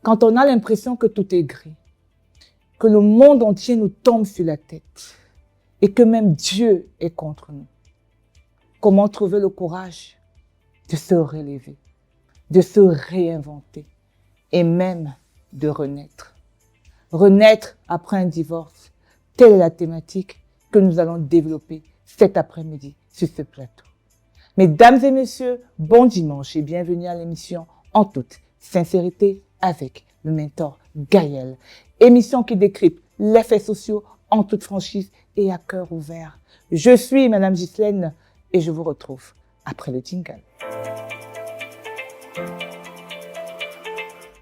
Quand on a l'impression que tout est gris, que le monde entier nous tombe sur la tête et que même Dieu est contre nous, comment trouver le courage de se relever, de se réinventer et même de renaître. Renaître après un divorce, telle est la thématique que nous allons développer cet après-midi sur ce plateau. Mesdames et messieurs, bon dimanche et bienvenue à l'émission En toute sincérité avec le mentor Gaël. Émission qui décrypte les faits sociaux en toute franchise et à cœur ouvert. Je suis Madame Ghislaine et je vous retrouve après le jingle.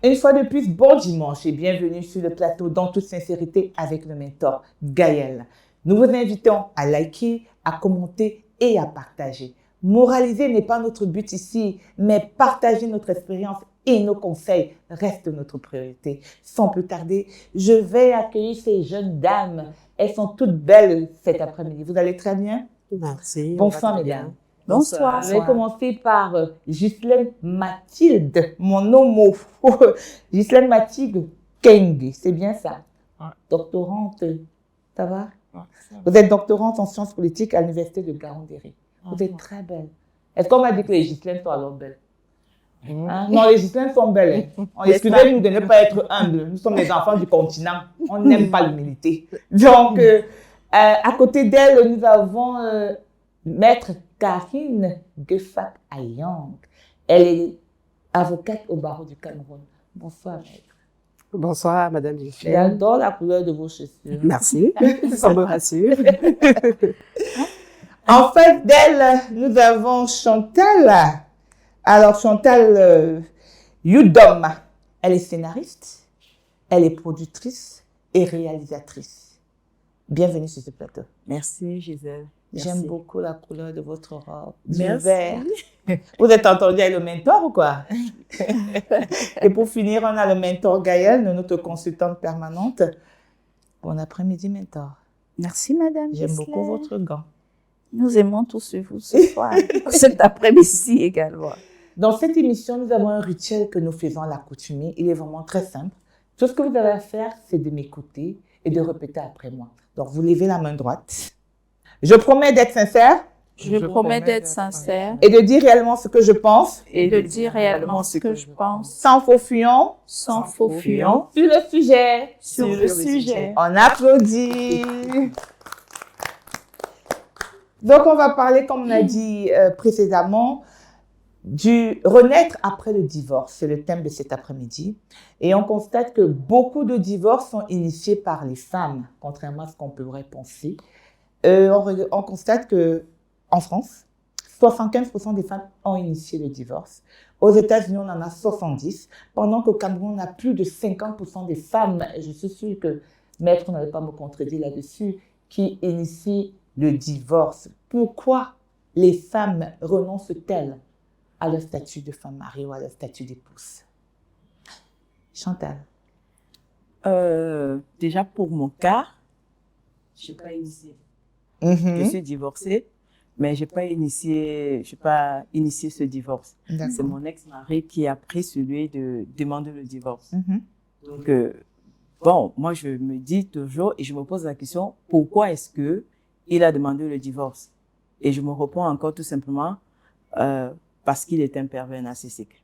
Une fois de plus, bon dimanche et bienvenue sur le plateau d'En toute sincérité avec le mentor Gaël. Nous vous invitons à liker, à commenter et à partager. Moraliser n'est pas notre but ici, mais partager notre expérience et nos conseils reste notre priorité. Sans plus tarder, je vais accueillir ces jeunes dames. Elles sont toutes belles cet après-midi. Vous allez très bien? Merci. Bonsoir, mesdames. Bonsoir. Je vais commencer par Ghislaine Mathilde, mon homo. Ghislaine Mathilde Kenge, c'est bien ça? Ouais. Doctorante, ça va? Ouais, Vous êtes doctorante en sciences politiques à l'université de Garandéry. Vous êtes très belle. Est-ce qu'on m'a dit que les Ghislaines sont alors belles? Hein? Non, les Ghislaines sont belles. Hein? Excusez-nous de ne pas être humbles. Nous sommes les enfants du continent. On n'aime pas l'humilité. Donc, à côté d'elle, nous avons Maître Karine Gefak Ayang. Elle est avocate au barreau du Cameroun. Bonsoir, maître. Bonsoir, Madame Ghislaine. J'adore la couleur de vos chaussures. Merci, ça me rassure. En fait d'elle, nous avons Chantal. Alors, Chantal Yudom, elle est scénariste, elle est productrice et réalisatrice. Bienvenue sur ce plateau. Merci, Gisèle. J'aime beaucoup la couleur de votre robe, du Merci. vert. Vous êtes entendu avec le mentor ou quoi? Et pour finir, on a le mentor Gaël, notre consultante permanente. Bon après-midi, mentor. Merci, Madame J'aime Ghislaine. beaucoup votre gant. Nous aimons tous sur vous ce soir, cet après-midi également. Dans cette émission, nous avons un rituel que nous faisons à l'accoutumée. Il est vraiment très simple. Tout ce que vous avez à faire, c'est de m'écouter et de répéter après moi. Donc, vous levez la main droite. Je promets d'être sincère Je promets d'être sincère et de dire réellement ce que je pense, et de dire réellement ce que je pense, sans faux fuyant, sans faux fuyant, sur le sujet. sur le sujet. On applaudit. Donc, on va parler, comme on a dit précédemment, du renaître après le divorce. C'est le thème de cet après-midi. Et on constate que beaucoup de divorces sont initiés par les femmes, contrairement à ce qu'on pourrait penser. On constate que en France, 75% des femmes ont initié le divorce. Aux États-Unis, on en a 70%, pendant qu'au Cameroun, on a plus de 50% des femmes, et je suis sûre que Maître n'allait pas me contredire là-dessus, qui initient le divorce. Pourquoi les femmes renoncent-elles à leur statut de femme mariée ou à leur statut d'épouse? Chantal. Déjà, pour mon cas, je n'ai pas initié. Je suis divorcée, mais je n'ai pas initié ce divorce. C'est mon ex-mari qui a pris celui de demander le divorce. Donc, bon, moi, je me dis toujours et je me pose la question, pourquoi est-ce que il a demandé le divorce? Et je me réponds encore tout simplement parce qu'il est un pervers narcissique.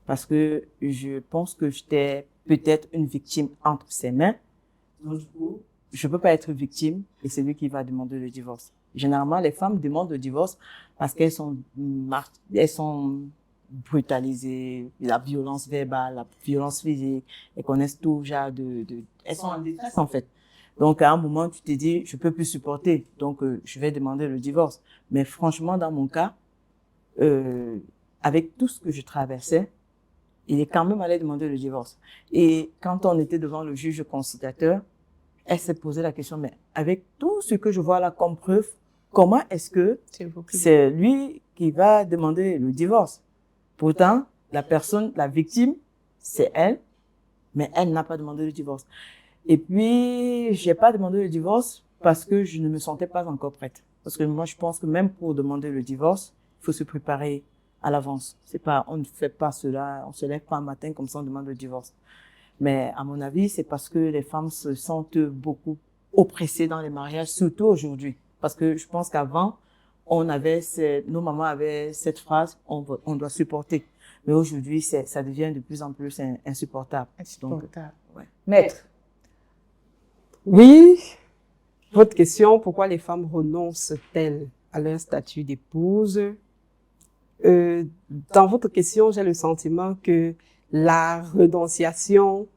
Parce que je pense que j'étais peut-être une victime entre ses mains. Donc, du coup, je peux pas être victime et c'est lui qui va demander le divorce. Généralement, les femmes demandent le divorce parce qu'elles sont brutalisées, la violence verbale, la violence physique, elles connaissent tout genre elles sont en détresse en fait. Donc, à un moment, tu te dis, je peux plus supporter, donc je vais demander le divorce. Mais franchement, dans mon cas, avec tout ce que je traversais, il est quand même allé demander le divorce. Et quand on était devant le juge conciliateur, elle s'est posé la question, mais avec tout ce que je vois là comme preuve, comment est-ce que c'est lui qui va demander le divorce? Pourtant, la victime, c'est elle, mais elle n'a pas demandé le divorce. Et puis, j'ai pas demandé le divorce parce que je ne me sentais pas encore prête. Parce que moi, je pense que même pour demander le divorce, il faut se préparer à l'avance. C'est pas, on ne fait pas cela, on se lève pas un matin comme ça, on demande le divorce. Mais à mon avis, c'est parce que les femmes se sentent beaucoup oppressées dans les mariages, surtout aujourd'hui. Parce que je pense qu'avant, nos mamans avaient cette phrase, on doit supporter. Mais aujourd'hui, ça devient de plus en plus insupportable. Insupportable. Donc, ouais. Maître. Oui, votre question, pourquoi les femmes renoncent-elles à leur statut d'épouse? Dans votre question, j'ai le sentiment que la renonciation,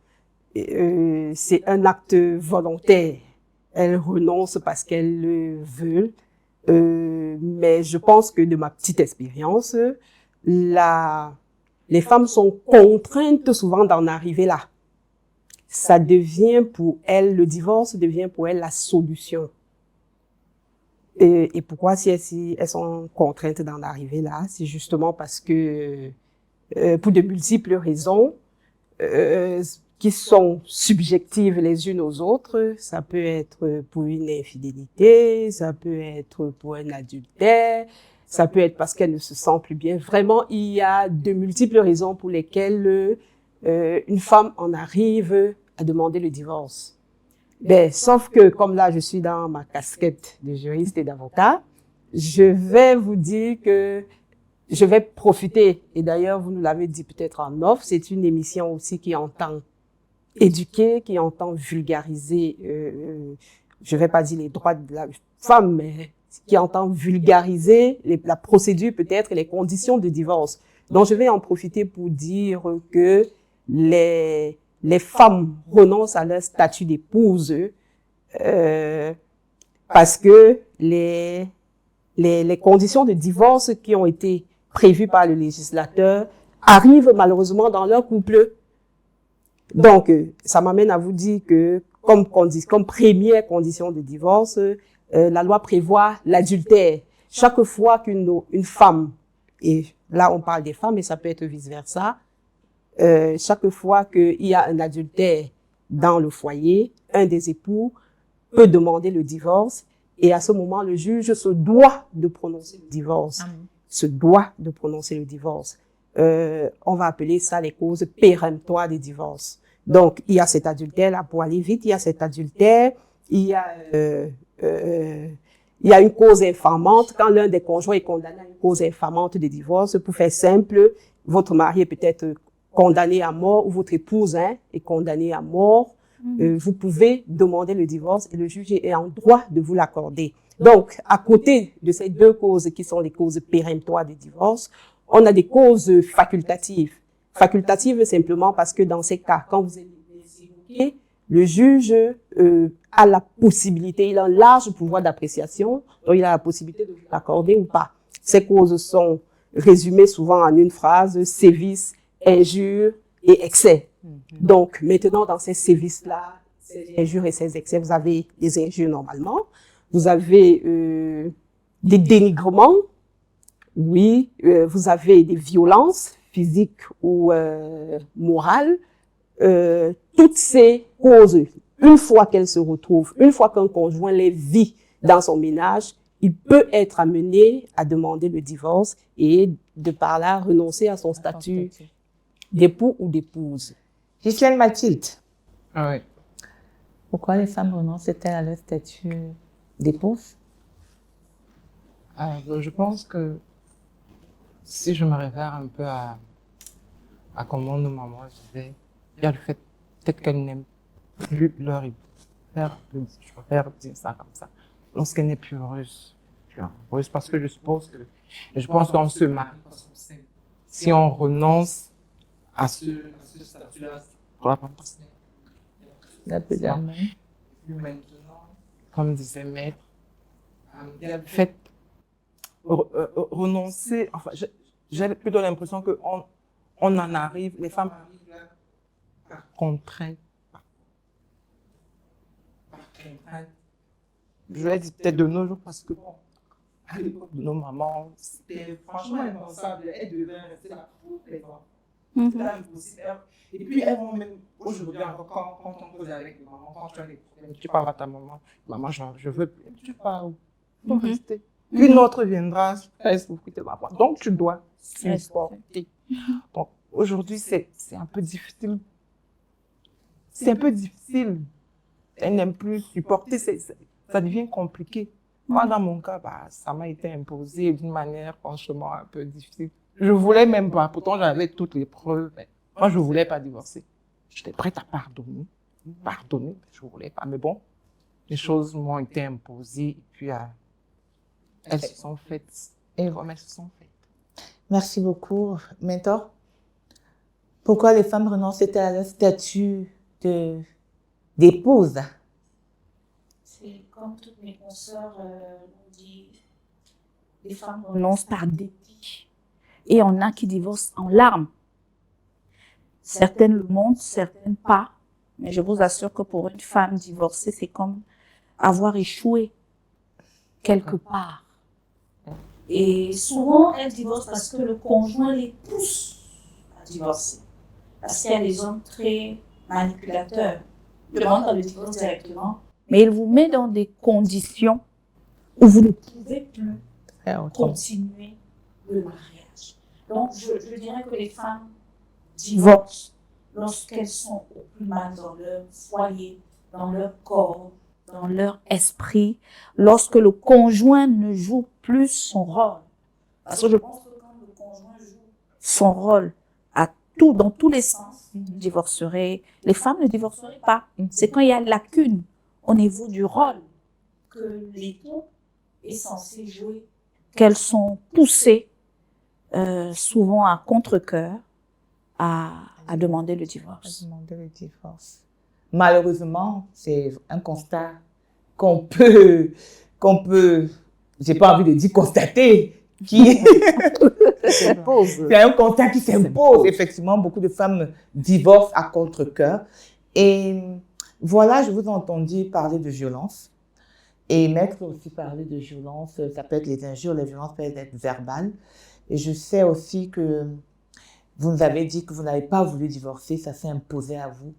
c'est un acte volontaire. Elles renoncent parce qu'elles le veulent. Mais je pense que de ma petite expérience, les femmes sont contraintes souvent d'en arriver là. Ça devient pour elles, le divorce devient pour elles la solution. Et pourquoi si elles sont contraintes d'en arriver là? C'est justement parce que, pour de multiples raisons, qui sont subjectives les unes aux autres. Ça peut être pour une infidélité, ça peut être pour un adultère, ça peut être parce qu'elle ne se sent plus bien. Vraiment, il y a de multiples raisons pour lesquelles une femme en arrive à demander le divorce. Ben, sauf que comme là, je suis dans ma casquette de juriste et d'avocat, je vais vous dire que je vais profiter. Et d'ailleurs, vous nous l'avez dit peut-être en off, c'est une émission aussi qui entend éduquer, qui entend vulgariser, je vais pas dire les droits de la femme, mais qui entend vulgariser la procédure peut-être et les conditions de divorce. Donc, je vais en profiter pour dire que les femmes renoncent à leur statut d'épouse parce que les conditions de divorce qui ont été prévues par le législateur arrivent malheureusement dans leur couple. Donc, ça m'amène à vous dire que comme première condition de divorce, la loi prévoit l'adultère. Chaque fois qu'une femme, et là on parle des femmes, mais ça peut être vice-versa, chaque fois qu'il y a un adultère dans le foyer, un des époux peut demander le divorce et à ce moment, le juge se doit de prononcer le divorce. Se doit de prononcer le divorce. On va appeler ça les causes péremptoires des divorces. Donc, il y a cet adultère-là, pour aller vite, il y a cet adultère, il y a une cause infamante. Quand l'un des conjoints est condamné à une cause infamante de divorce, pour faire simple, votre mari est peut-être condamné à mort ou votre épouse est condamnée à mort. Vous pouvez demander le divorce et le juge est en droit de vous l'accorder. Donc, à côté de ces deux causes qui sont les causes péremptoires du divorce, on a des causes facultatives. Facultatives simplement parce que dans ces cas, quand vous êtes évoqué, le juge a la possibilité, il a un large pouvoir d'appréciation, donc il a la possibilité de vous l'accorder ou pas. Ces causes sont résumées souvent en une phrase, sévices, injures et excès. Donc, maintenant, dans ces sévices-là, ces injures et ces excès, vous avez des injures normalement, vous avez des dénigrements, oui, vous avez des violences physiques ou morales. Toutes ces causes, une fois qu'elles se retrouvent, une fois qu'un conjoint les vit dans son ménage, il peut être amené à demander le divorce et de par là renoncer à son statut d'époux ou d'épouse. Ghislaine Mathilde. Ah oui. Pourquoi les femmes renoncent-elles à leur statut d'épouse? Je pense que si je me réfère un peu à comment nos mamans vivaient, il y a le fait peut-être qu'elles n'aiment plus leur époux. Je préfère dire ça comme ça. Lorsqu'elle n'est plus heureuse. Parce que je pense qu'on se marie parce qu'on sait. Si on renonce à ce statut-là, on va pas passer. Maintenant, comme disait Maître, il y a le fait renoncer, enfin, j'ai plutôt l'impression que on en arrive, les femmes arrivent là par contrainte. Je l'ai dit peut-être de nos jours parce que bon, à l'époque de nos mamans, c'était franchement impensable. Elles devaient rester là pour les enfants. C'était impossible. Et puis elles vont même, aujourd'hui encore, quand on cause avec les mamans, quand tu as des problèmes, tu parles à ta maman, maman, je veux plus, tu pars où? Pour rester. Une autre viendra, reste pour quitter ma part. Donc tu dois. supporter. Donc, aujourd'hui, c'est un peu difficile. C'est un peu difficile. Elle n'aime plus supporter. Ça devient compliqué. Moi, dans mon cas, ça m'a été imposé d'une manière franchement un peu difficile. Je voulais même pas. Pourtant, j'avais toutes les preuves. Mais moi, je voulais pas divorcer. J'étais prête à pardonner. Pardonner, je voulais pas. Mais bon, les choses m'ont été imposées. Et puis, elles se sont faites. Et comme elles se sont faites. Merci beaucoup. Mentor, pourquoi les femmes renoncent-elles à leur statut d'épouse? C'est comme toutes mes consoeurs l'ont dit, les femmes renoncent par dépit. Et on a qui divorcent en larmes. Certaines le montrent, certaines pas. Mais je vous assure que pour une femme divorcée, c'est comme avoir échoué quelque part. Et souvent, elles divorcent parce que le conjoint les pousse à divorcer. Parce qu'il y a des hommes très manipulateurs. Ils demandent le divorce directement. Mais il vous met dans des conditions où vous ne pouvez plus continuer le mariage. Donc, je dirais que les femmes divorcent lorsqu'elles sont au plus mal dans leur foyer, dans leur corps, dans leur esprit, lorsque le conjoint ne joue plus son rôle. Parce que je pense que quand le conjoint joue son rôle dans tous les sens, les femmes ne divorceraient pas. C'est quand il y a lacune au niveau du rôle que l'époux est censé jouer, qu'elles sont poussées souvent à contre-cœur à demander le divorce. Malheureusement, c'est un constat qu'on peut, j'ai pas envie de dire constater, qui s'impose. C'est un constat qui s'impose. Effectivement, beaucoup de femmes divorcent à contre-cœur. Et voilà, je vous ai entendu parler de violence. Et Maître aussi parler de violence. Ça peut être les injures, les violences peuvent être verbales. Et je sais aussi que vous nous avez dit que vous n'avez pas voulu divorcer, ça s'est imposé à vous.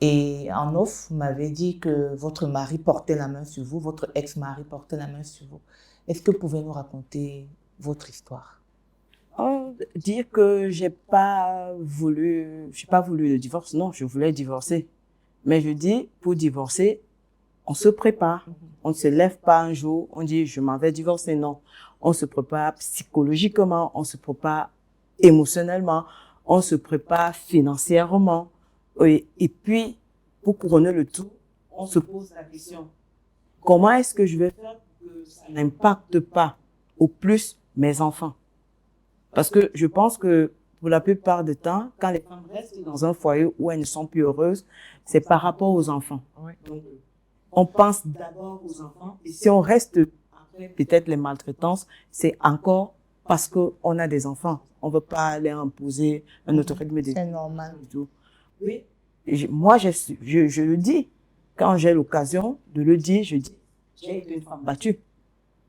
Et en off, vous m'avez dit que votre mari portait la main sur vous, votre ex-mari portait la main sur vous. Est-ce que vous pouvez nous raconter votre histoire? Dire que j'ai pas voulu le divorce, non, je voulais divorcer. Mais je dis, pour divorcer, on se prépare. On ne se lève pas un jour, on dit, je m'en vais divorcer, non. On se prépare psychologiquement, on se prépare émotionnellement, on se prépare financièrement. Et puis, pour couronner le tout, on se pose la question, comment est-ce que je vais faire pour que ça n'impacte pas au plus mes enfants? Parce que je pense que pour la plupart du temps, quand les femmes restent dans un foyer où elles ne sont plus heureuses, c'est par rapport aux enfants. Donc, on pense d'abord aux enfants. Et si on reste après peut-être les maltraitances, c'est encore parce qu'on a des enfants. On ne veut pas leur imposer un autre rythme de vie. C'est normal. Oui. Moi, je le dis. Quand j'ai l'occasion de le dire, je dis, j'ai été une femme battue.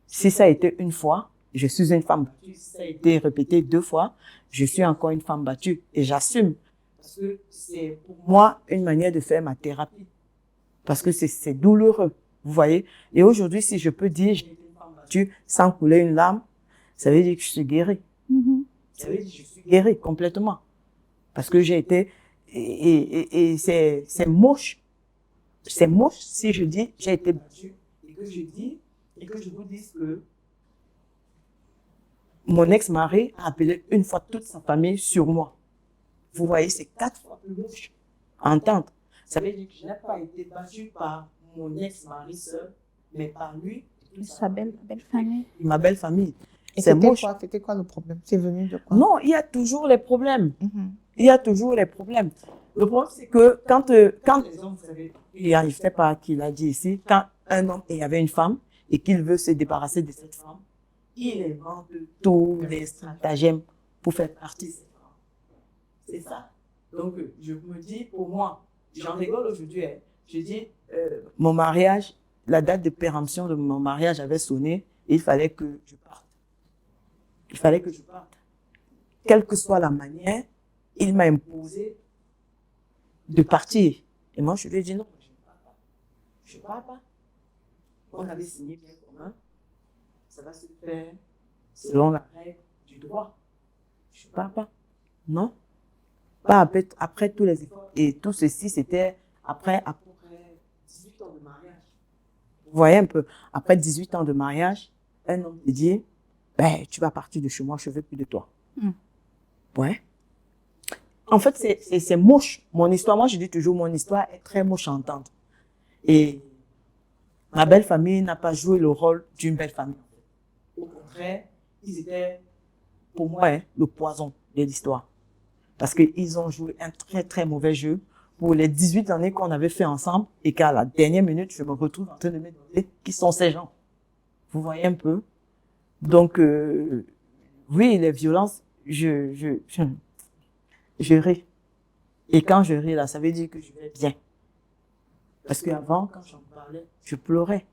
Si ça a été une fois, je suis une femme battue. Si ça a été répété 2 fois, je suis encore une femme battue. Et j'assume. Parce que c'est pour moi une manière de faire ma thérapie. Parce que c'est douloureux. Vous voyez? Et aujourd'hui, si je peux dire, j'ai été une femme battue sans couler une larme, ça veut dire que je suis guérie. Ça veut dire que je suis guérie complètement. Parce que j'ai été, et c'est moche. C'est moche si je dis, j'ai été battue, et que je vous dise que mon ex-mari a appelé une fois toute sa famille sur moi. Vous voyez, c'est 4 fois plus moche à entendre. Ça veut dire que je n'ai pas été battue par mon ex-mari seul, mais par lui. Sa belle famille. Ma belle famille. Et c'est moche. C'était quoi le problème? C'est venu de quoi? Non, il y a toujours les problèmes. Il y a toujours les problèmes. Le problème, c'est que quand les hommes, vous savez, je ne sais pas qui l'a dit ici, quand un homme et il y avait une femme et qu'il veut se débarrasser de cette femme, il invente tous les stratagèmes pour faire partie de cette femme. C'est ça. Donc, je me dis, pour moi, j'en rigole aujourd'hui, hein. Je dis, mon mariage, la date de péremption de mon mariage avait sonné et il fallait que je parte. Il fallait que je parte. Quelle que soit la manière, il m'a imposé de partir. Et moi, je lui ai dit non, je ne pars pas. Je ne pars pas. On avait signé bien commun. Ça va se faire selon la règle du droit. Je pars pas. Non. Pas après tous les efforts. Et tout ceci, c'était après à peu près 18 ans de mariage. Vous voyez un peu, après 18 ans de mariage, un homme te dit, ben, tu vas partir de chez moi, je veux plus de toi. Ouais. En fait, c'est moche. Mon histoire, moi, je dis toujours, mon histoire est très moche à entendre. Et ma belle famille n'a pas joué le rôle d'une belle famille. Au contraire, ils étaient, pour moi, le poison de l'histoire. Parce qu'ils ont joué un très, très mauvais jeu pour les 18 années qu'on avait fait ensemble et qu'à la dernière minute, je me retrouve en train de me demander qui sont ces gens. Vous voyez un peu? Donc, oui, les violences, je ris. Et quand je ris, là, ça veut dire que je vais bien. Parce qu'avant, quand j'en parlais, je pleurais.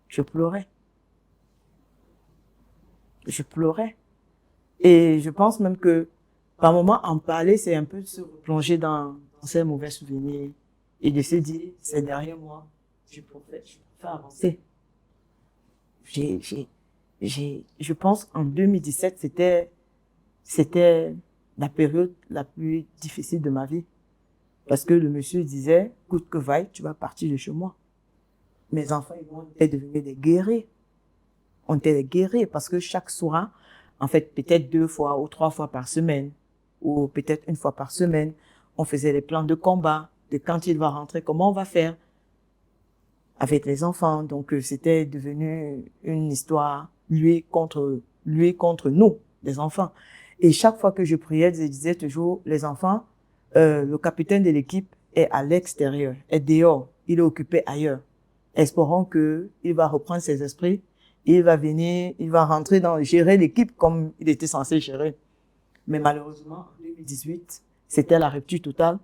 Je pleurais. Je pleurais. Et je pense même que, par moment, en parler, c'est un peu se replonger dans ces mauvais souvenirs et de se dire, c'est derrière moi, je peux faire avancer. Je pense en 2017, c'était la période la plus difficile de ma vie. Parce que le monsieur disait, coûte que vaille, tu vas partir de chez moi. Mes enfants, ils étaient devenus des guerriers. On était des guerriers parce que chaque soir, en fait, peut-être 2 fois ou 3 fois par semaine, ou peut-être 1 fois par semaine, on faisait les plans de combat, de quand il va rentrer, comment on va faire avec les enfants. Donc, c'était devenu une histoire, lui contre nous, les enfants. Et chaque fois que je priais, je disais toujours, les enfants, le capitaine de l'équipe est à l'extérieur, est dehors, il est occupé ailleurs. Espérons que il va reprendre ses esprits, il va venir, il va rentrer gérer l'équipe comme il était censé gérer. Mais malheureusement, en 2018, c'était la rupture totale.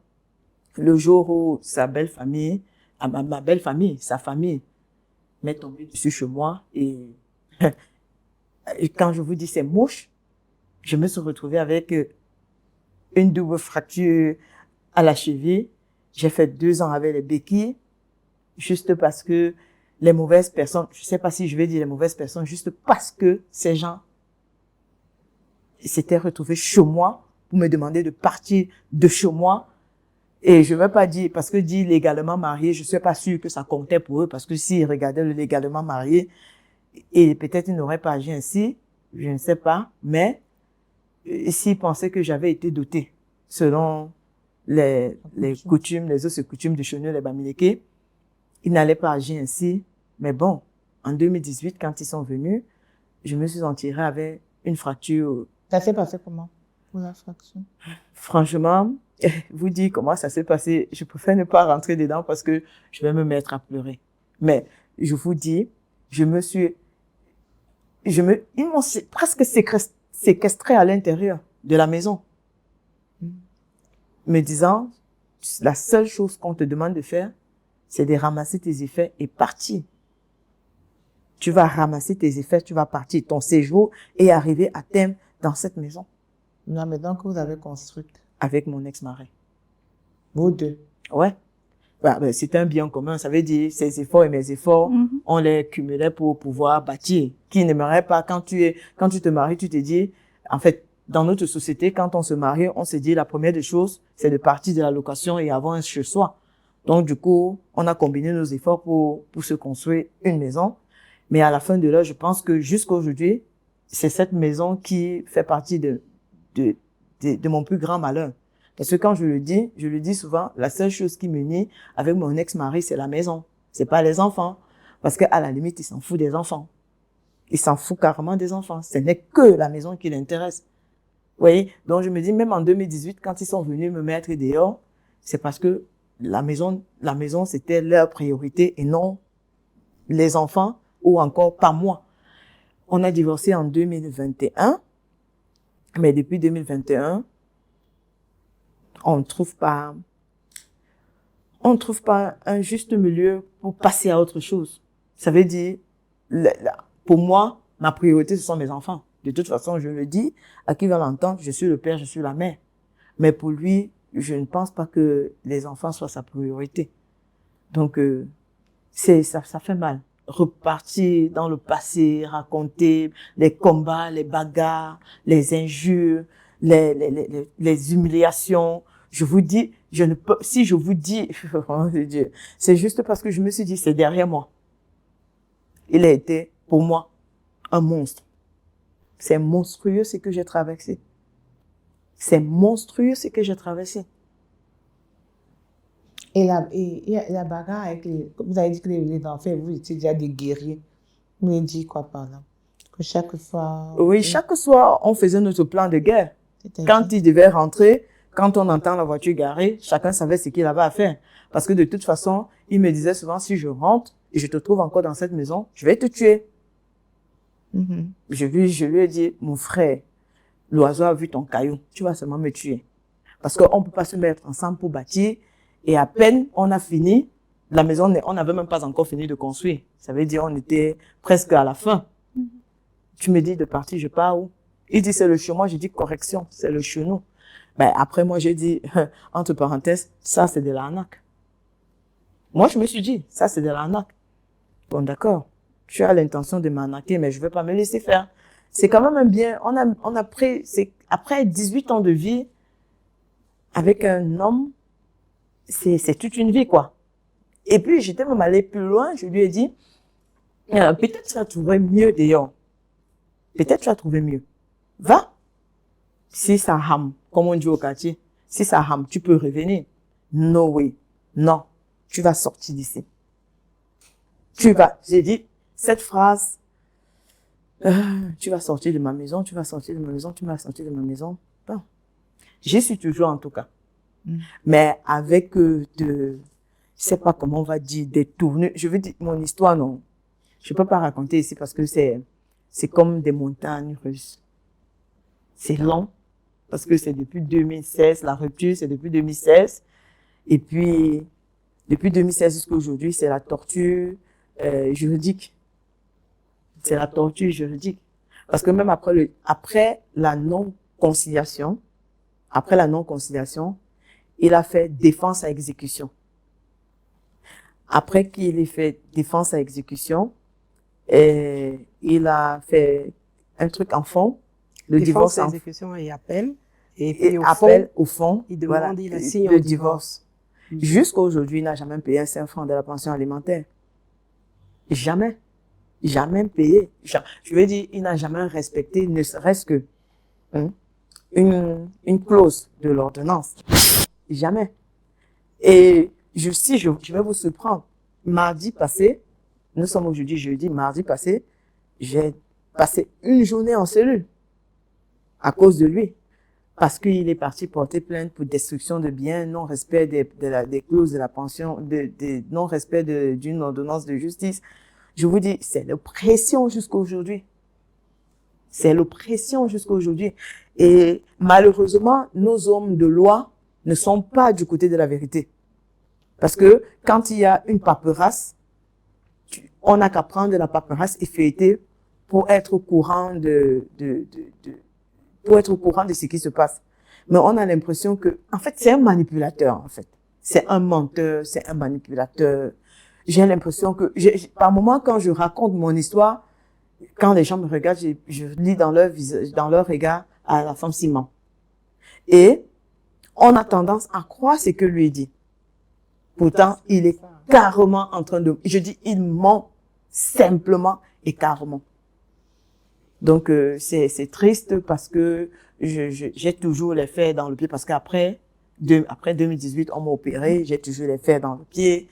Le jour où sa belle famille, ma belle famille, sa famille, m'est tombée dessus chez moi et quand je vous dis c'est moche, je me suis retrouvée avec une double fracture à la cheville. J'ai fait 2 ans avec les béquilles, juste parce que les mauvaises personnes, je sais pas si je vais dire les mauvaises personnes, juste parce que ces gens s'étaient retrouvés chez moi pour me demander de partir de chez moi. Et je vais pas dire, parce que dit légalement marié, je suis pas sûre que ça comptait pour eux, parce que s'ils regardaient le légalement marié, et peut-être ils n'auraient pas agi ainsi, je ne sais pas, mais s'ils pensaient que j'avais été dotée selon les coutumes, les autres coutumes de chez nous, les Bamileke, ils n'allaient pas agir ainsi. Mais bon, en 2018, quand ils sont venus, je me suis en tirée avec une fracture. Ça s'est passé comment pour la fracture? Franchement, vous dire comment ça s'est passé, je préfère ne pas rentrer dedans parce que je vais me mettre à pleurer. Mais je vous dis, ils m'ont presque séquestré à l'intérieur de la maison, me disant, la seule chose qu'on te demande de faire, c'est de ramasser tes effets et partir. Tu vas ramasser tes effets, tu vas partir. Ton séjour est arrivé à terme dans cette maison. La maison que vous avez construite? Avec mon ex-mari. Vous deux? Ouais. Ben, c'est un bien commun. Ça veut dire, ses efforts et mes efforts, on les cumulait pour pouvoir bâtir. Qui n'aimerait pas, quand tu te maries, tu te dis, en fait, dans notre société, quand on se marie, on se dit, la première des choses, c'est de partir de la location et avoir un chez soi. Donc, du coup, on a combiné nos efforts pour se construire une maison. Mais à la fin de l'heure, je pense que jusqu'à aujourd'hui, c'est cette maison qui fait partie de mon plus grand malheur. Parce que quand je le dis souvent, la seule chose qui m'unit avec mon ex-mari, c'est la maison. C'est pas les enfants. Parce qu'à la limite, il s'en fout des enfants. Il s'en fout carrément des enfants. Ce n'est que la maison qui l'intéresse. Vous voyez? Donc, je me dis, même en 2018, quand ils sont venus me mettre dehors, c'est parce que la maison, c'était leur priorité et non les enfants ou encore pas moi. On a divorcé en 2021, mais depuis 2021, on ne trouve pas un juste milieu pour passer à autre chose. Ça veut dire, pour moi, ma priorité, ce sont mes enfants. De toute façon, je le dis, à qui va l'entendre, je suis le père, je suis la mère. Mais pour lui, je ne pense pas que les enfants soient sa priorité. Donc, ça fait mal. repartir dans le passé, raconter les combats, les bagarres, les injures, les humiliations. Je vous dis, je ne peux, si je vous dis, oh mon Dieu, c'est juste parce que je me suis dit, c'est derrière moi. Il a été, pour moi, un monstre. C'est monstrueux ce que j'ai traversé. C'est monstrueux ce que j'ai traversé. Et la bagarre avec vous avez dit que les enfants, vous étiez déjà des guerriers. Vous m'avez dit quoi par là? Que chaque fois... Oui, chaque soir, on faisait notre plan de guerre. Quand il devait rentrer, quand on entend la voiture garée, chacun savait ce qu'il avait à faire. Parce que de toute façon, il me disait souvent, si je rentre et je te trouve encore dans cette maison, je vais te tuer. Je lui ai dit, mon frère, l'oiseau a vu ton caillou, tu vas seulement me tuer. Parce qu'on ne peut pas se mettre ensemble pour bâtir. Et à peine on a fini, la maison, on n'avait même pas encore fini de construire. Ça veut dire on était presque à la fin. Tu me dis de partir, je pars où? Il dit c'est le chez moi, j'ai dit correction, c'est le chez nous. Ben, après moi j'ai dit, entre parenthèses, ça c'est de l'arnaque. Moi je me suis dit, ça c'est de l'arnaque. Bon d'accord, tu as l'intention de m'arnaquer, mais je vais pas me laisser faire. C'est quand même un bien, on a pris, c'est après 18 ans de vie, avec un homme, c'est toute une vie, quoi. Et puis, j'étais même allée plus loin, je lui ai dit, peut-être tu vas trouver mieux d'ailleurs. Peut-être tu vas trouver mieux. Va. Si ça rame, comme on dit au quartier, si ça rame, tu peux revenir. No way. Non. Tu vas sortir d'ici. J'ai dit, cette phrase, tu vas sortir de ma maison, tu vas sortir de ma maison, tu vas sortir de ma maison. Bon. J'y suis toujours, en tout cas. Mais avec je sais pas comment on va dire, des tournures. Je veux dire, mon histoire, non. Je peux pas raconter ici parce que c'est comme des montagnes russes. C'est long. Parce que c'est depuis 2016, la rupture, c'est depuis 2016. Et puis, depuis 2016 jusqu'à aujourd'hui, c'est la torture, juridique. C'est la torture juridique. Parce que même après la non-conciliation, il a fait défense à exécution. Après qu'il ait fait défense à exécution, il a fait un truc en fond, le divorce à exécution et appel. Et puis au fond, il demande, il signe le divorce. Jusqu'à aujourd'hui, il n'a jamais payé un 5 francs de la pension alimentaire. Jamais. Jamais payé. Je veux dire, il n'a jamais respecté, ne serait-ce que une clause de l'ordonnance. Jamais. Et je vais vous surprendre. Mardi passé, nous sommes aujourd'hui jeudi, mardi passé, j'ai passé une journée en cellule à cause de lui. Parce qu'il est parti porter plainte pour destruction de biens, non-respect des clauses de la pension, non-respect d'une ordonnance de justice. Je vous dis, c'est l'oppression jusqu'à aujourd'hui. C'est l'oppression jusqu'à aujourd'hui. Et malheureusement, nos hommes de loi ne sont pas du côté de la vérité. Parce que quand il y a une paperasse, on n'a qu'à prendre la paperasse et feuilleter pour être au courant pour être au courant de ce qui se passe. Mais on a l'impression que, en fait, c'est un manipulateur, en fait. C'est un menteur, c'est un manipulateur. J'ai l'impression que, par moment, quand je raconte mon histoire, quand les gens me regardent, je lis dans leur visage, dans leur regard, à la femme ciment. Et on a tendance à croire ce que lui dit. Pourtant, il est carrément en train de, je dis, il ment simplement et carrément. Donc, c'est triste parce que j'ai toujours les fers dans le pied parce qu'après 2018, on m'a opéré, j'ai toujours les fers dans le pied.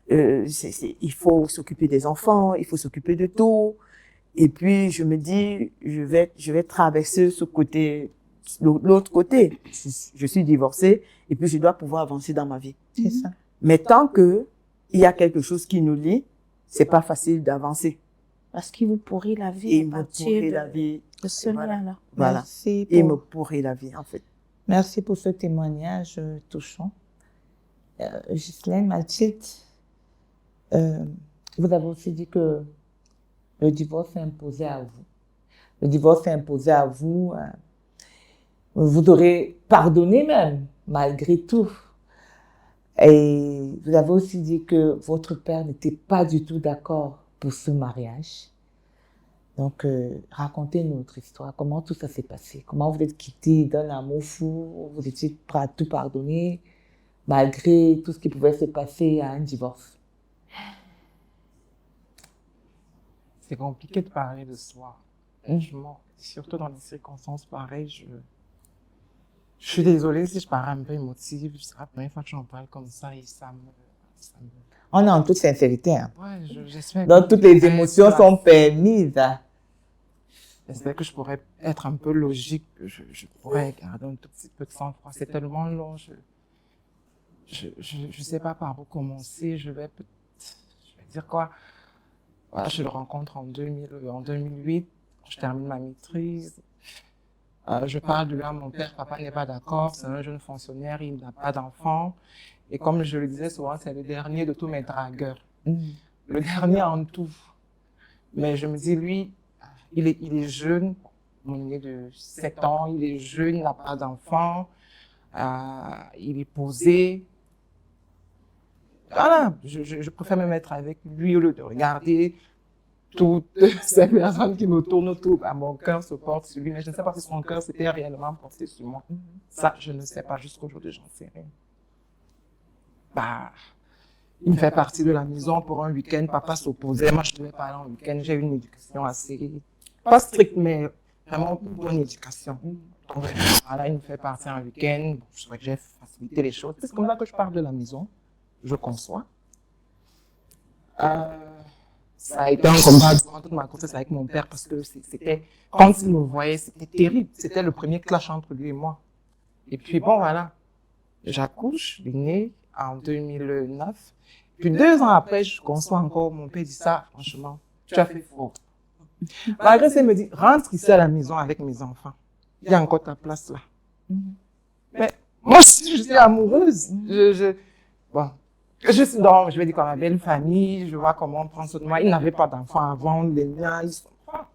Il faut s'occuper des enfants, il faut s'occuper de tout. Et puis, je me dis, je vais traverser ce côté, l'autre côté. Je suis divorcée et puis je dois pouvoir avancer dans ma vie. C'est ça. Mais tant que il y a quelque chose qui nous lie, c'est pas facile d'avancer. Parce qu'il vous pourrit la vie. Il me pourrit la vie. De ce lien-là. Voilà. Il me pourrit la vie, en fait. Merci pour ce témoignage touchant. Ghislaine, Mathilde, vous avez aussi dit que le divorce est imposé à vous. Le divorce est imposé à vous. Vous aurez pardonné même, malgré tout. Et vous avez aussi dit que votre père n'était pas du tout d'accord pour ce mariage. Donc, racontez-nous notre histoire. Comment tout ça s'est passé? Comment vous êtes quittés d'un amour fou? Vous étiez prêts à tout pardonner, malgré tout ce qui pouvait se passer à un divorce? C'est compliqué de parler de soi. Franchement, surtout dans des circonstances pareilles, je suis désolée si je parais un peu émotive. C'est la première fois que j'en parle comme ça et ça me... On est en toute sincérité. Hein. Ouais, j'espère. Donc, toutes les émotions sont permises. Hein. J'espère que je pourrais être un peu logique, que je pourrais garder un tout petit peu de sang-froid. C'est tellement long, je sais pas par où commencer. Je vais dire quoi? Voilà, je le rencontre en 2008. Je termine ma maîtrise. Je parle de lui à mon père. Papa n'est pas d'accord. C'est un jeune fonctionnaire. Il n'a pas d'enfant. Et comme je le disais souvent, c'est le dernier de tous mes dragueurs. Le dernier en tout. Mais je me dis, lui, il est jeune. Il est de 7 ans. Il est jeune. Il n'a pas d'enfant. Il est posé. Voilà, je préfère me mettre avec lui au lieu de regarder toutes ces personnes qui me tournent autour. Mon cœur se porte sur lui, mais je ne sais pas si son cœur s'était réellement porté sur moi. Ça, je ne sais pas. Jusqu'aujourd'hui, j'en sais rien. Il me fait partie de la maison pour un week-end. Papa s'opposait. Moi, je ne devais pas aller en week-end. J'ai eu une éducation assez, pas stricte, mais vraiment une bonne éducation. Donc, voilà, il me fait partir un week-end. Bon, je souhaite que j'ai facilité les choses. C'est comme ça que je pars de la maison. Je conçois. Ça a été un combat durant toute ma grossesse avec mon père parce que c'était, quand il me voyait, c'était terrible. C'était le premier clash entre lui et moi. Et puis bon, voilà. J'accouche, je suis née en 2009. Puis 2 ans après, je conçois encore. Mon père dit ça, franchement, tu as fait faux. Malgré ça, il me dit, rentre ici à la maison avec mes enfants. Il y a encore ta place là. Mais moi, je suis amoureuse. Bon. Je vais dire comme ma belle famille, je vois comment on prend soin de moi. Ils n'avaient pas d'enfants avant, les miens, ils sont pas.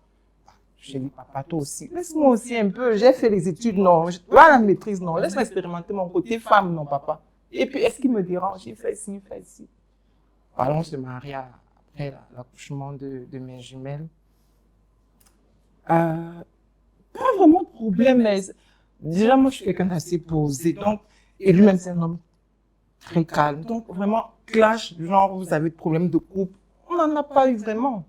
J'ai dit, papa, toi aussi, laisse-moi aussi un peu. J'ai fait les études, non. Là, la maîtrise, non. Laisse-moi expérimenter mon côté femme, non, papa. Et puis, est-ce qu'il me dérange? J'ai fait ci, fait ci. Voilà, on se marie après l'accouchement de mes jumelles. Pas vraiment de problème, mais déjà, moi, je suis quelqu'un d'assez posé. Donc, et lui-même, c'est un homme très calme. Donc, vraiment, clash, genre, vous avez des problèmes de couple. On n'en a pas eu vraiment.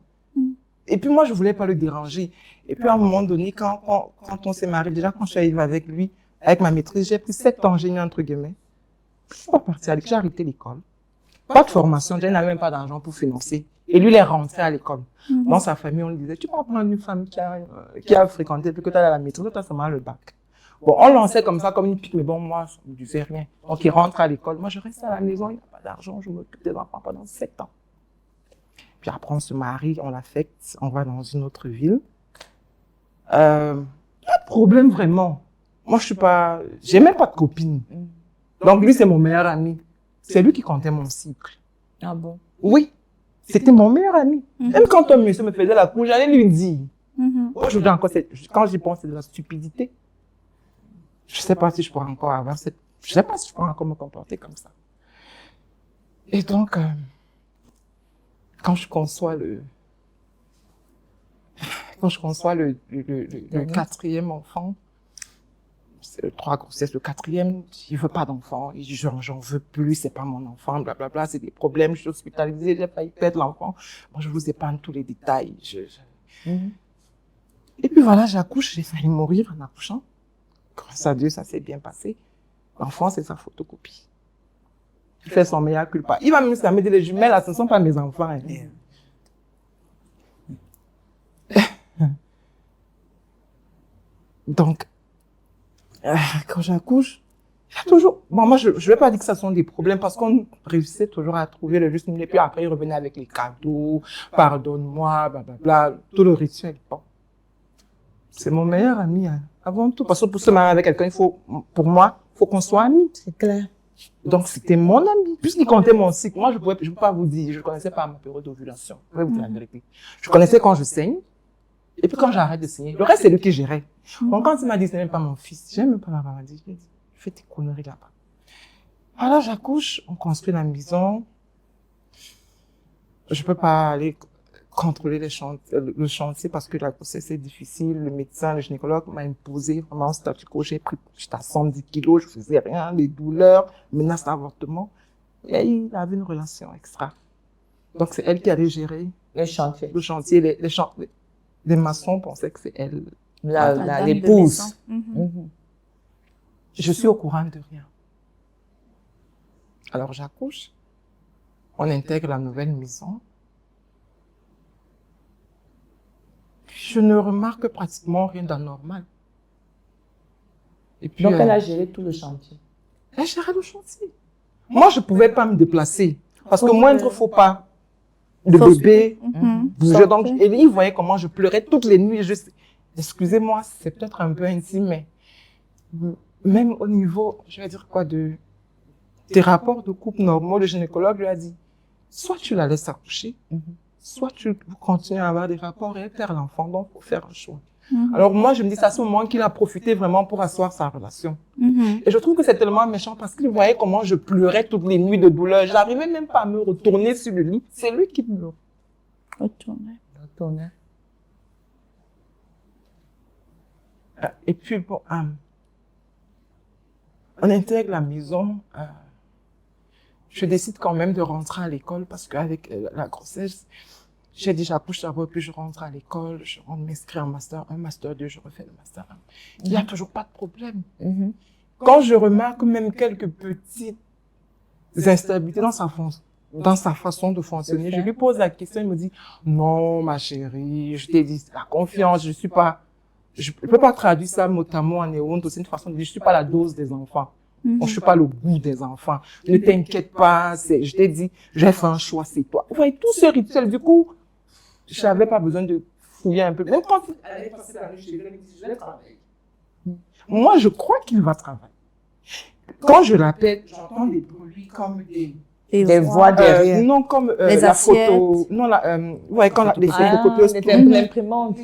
Et puis, moi, je voulais pas le déranger. Et puis, à un moment donné, quand on s'est marié, déjà, quand je suis arrivée avec lui, avec ma maîtrise, j'ai pris 7 ans, j'ai mis entre guillemets. Je suis pas partie à l'école, j'ai arrêté l'école. Pas de formation, je n'avais même pas d'argent pour financer. Et lui, il est rentré à l'école. Dans sa famille, on lui disait, tu peux prendre une femme qui a fréquenté, puis que tu as la maîtrise, tu as seulement le bac. Bon, on lançait comme ça, comme une pique, mais bon, moi, je ne disais rien. Donc, il rentre à l'école. Moi, je reste à la maison, il n'a pas d'argent, je m'occupe des enfants pendant 7 ans. Puis après, on se marie, on l'affecte, on va dans une autre ville. Pas de problème, vraiment. Moi, j'ai même pas de copine. Donc, lui, c'est mon meilleur ami. C'est lui qui comptait mon cycle. Ah bon? Oui. C'était mon meilleur ami. Même quand un monsieur me faisait la cour, j'allais lui dire. Aujourd'hui encore, quand j'y pense, c'est de la stupidité. Je sais pas si je pourrais encore avoir je sais pas si je pourrais encore me comporter comme ça. Et donc, quand je conçois le 4e enfant, c'est le 3 grossesses, le 4e, il veut pas d'enfant, il dit j'en veux plus, c'est pas mon enfant, blablabla, c'est des problèmes, je suis hospitalisée, j'ai failli perdre l'enfant. Moi, je vous épargne tous les détails. Et puis voilà, j'accouche, j'ai failli mourir en accouchant. Grâce à Dieu, ça s'est bien passé. L'enfant, c'est sa photocopie. Il fait son meilleur culpa. Il va même s'amuser dire les jumelles, là, ce ne sont pas mes enfants. Hein. Donc, quand j'accouche, il y a toujours... Bon, moi, je ne vais pas dire que ce sont des problèmes parce qu'on réussissait toujours à trouver le juste milieu. Et puis après, il revenait avec les cadeaux, pardonne-moi, blablabla, tout le rituel. Bon. C'est mon meilleur ami, hein, avant tout. Parce que pour se marier avec quelqu'un, pour moi, il faut qu'on soit amis. C'est clair. Donc, c'était mon ami. Puisqu'il comptait mon cycle, moi, je ne peux pas vous dire, je ne connaissais pas ma période d'ovulation. Je vais vous dire la vérité. Je connaissais quand je saigne. Et puis quand j'arrête de saigner, le reste, c'est lui qui gérait. Donc, quand il m'a dit, c'est même pas mon fils, j'ai même pas ma maman dit, je lui ai dit, fais tes conneries là-bas. Alors, j'accouche, on construit la maison. Je peux pas aller contrôler le chantier parce que la grossesse est difficile. Le médecin, le gynécologue m'a imposé vraiment un statu quo. J'étais à 110 kilos, je faisais rien, les douleurs, menace d'avortement. Et il avait une relation extra. Donc, c'est elle qui allait gérer Le chantier. le chantier. Les maçons pensaient que c'est elle. L'épouse. Je suis au courant de rien. Alors, j'accouche. On intègre la nouvelle maison. Je ne remarque pratiquement rien d'anormal. Et puis, Donc, elle a géré tout le chantier. Elle gérait le chantier. Moi, je pouvais pas me déplacer. Parce que moi, il ne faut pas de bébé bouger. Donc, et il voyait comment je pleurais toutes les nuits. Excusez-moi, c'est peut-être un peu intime, mais même au niveau, je vais dire quoi, des rapports de couple normaux, le gynécologue lui a dit, soit tu la laisses accoucher, soit tu continues à avoir des rapports et elle perd l'enfant. Donc, il faut faire un choix. Alors moi, je me dis, c'est à ce moment qu'il a profité vraiment pour asseoir sa relation. Et je trouve que c'est tellement méchant parce qu'il voyait comment je pleurais toutes les nuits de douleur. Je n'arrivais même pas à me retourner sur le lit. C'est lui qui me Retournait. Et puis, bon, on intègre la maison. Je décide quand même de rentrer à l'école parce qu'avec la grossesse, j'ai dit, j'accouche d'abord, puis je rentre à l'école, je rentre m'inscrire en master 1, master 2, je refais le master 1. Il n'y a toujours pas de problème. Quand je remarque même quelques petites instabilités dans sa façon de fonctionner, je lui pose la question, il me dit, non, ma chérie, je t'ai dit, la confiance, je peux pas traduire ça mot à mot en néon, c'est une façon de dire, je suis pas la dose des enfants. Je suis pas le goût des enfants. Ne t'inquiète pas, je t'ai dit, j'ai fait un choix, c'est toi. Vous voyez, tout ce rituel, du coup, je n'avais pas besoin de fouiller un peu. Même quand elle allait passer la nuit chez elle, je vais travailler. Moi, je crois qu'il va travailler. Quand je l'appelle, j'entends des bruits comme des voix derrière. Non, comme les la assiettes. Photo. Non, ouais, quand les photocopieuses. L'imprimante.